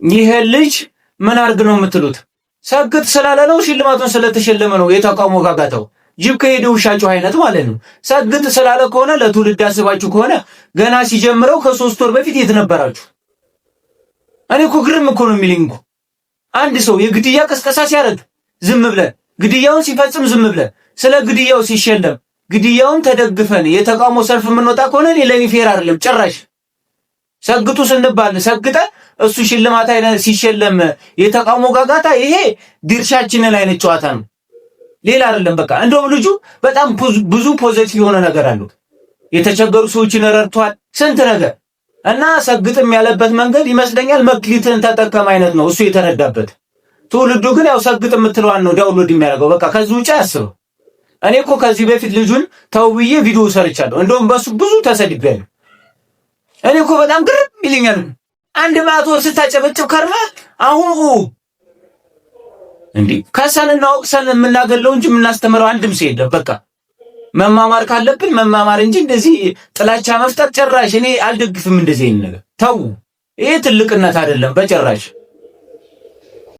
ይሄ ልጅ ምን አርግ ነው የምትሉት? ሰግጥ ስላለ ነው ሽልማቱን ስለተሸለመ ነው የተቃውሞ ጋጋታው? ጅብ ከሄደ ውሻ ጮኸ አይነት ማለት ነው። ሰግጥ ስላለ ከሆነ ለትውልድ አስባችሁ ከሆነ ገና ሲጀምረው ከ3 ወር በፊት የት ነበራችሁ? እኔ እኮ ግርም እኮ ነው የሚለኝ እኮ አንድ ሰው የግድያ ቅስቀሳ ሲያደርግ ዝም ብለን፣ ግድያውን ሲፈጽም ዝም ብለን፣ ስለ ግድያው ሲሸለም ግድያውን ተደግፈን የተቃውሞ ሰልፍ የምንወጣ ከሆነ ለኔ ፌር አይደለም ጭራሽ። ሰግጡ ስንባል ሰግጠን እሱ ሽልማት አይነት ሲሸለም የተቃውሞ ጋጋታ፣ ይሄ ድርሻችንን አይነት ጨዋታ ነው፣ ሌላ አይደለም። በቃ እንደውም ልጁ በጣም ብዙ ፖዚቲቭ የሆነ ነገር አለው። የተቸገሩ ሰዎችን ረድቷል፣ ስንት ነገር እና ሰግጥም ያለበት መንገድ ይመስለኛል መክሊትን ተጠቀም አይነት ነው እሱ የተረዳበት። ትውልዱ ግን ያው ሰግጥ የምትለዋን ነው ዳውንሎድ የሚያደርገው። በቃ ከዚህ ውጪ አያስበው። እኔ እኮ ከዚህ በፊት ልጁን ተውብዬ ቪዲዮ ሰርቻለሁ። እንደውም በሱ ብዙ ተሰድቤያለሁ። እኔ እኮ በጣም ግርም ይለኛል። 100 ወር ስታጨበጭብ ከርማ አሁን እንዴ ከሰንና ወቅሰን የምናገለው እንጂ የምናስተምረው አንድም ሰው የለም። በቃ መማማር ካለብን መማማር እንጂ እንደዚህ ጥላቻ መፍጠር ጭራሽ እኔ አልደግፍም። እንደዚህ አይነት ነገር ተው። ይሄ ትልቅነት አይደለም በጭራሽ።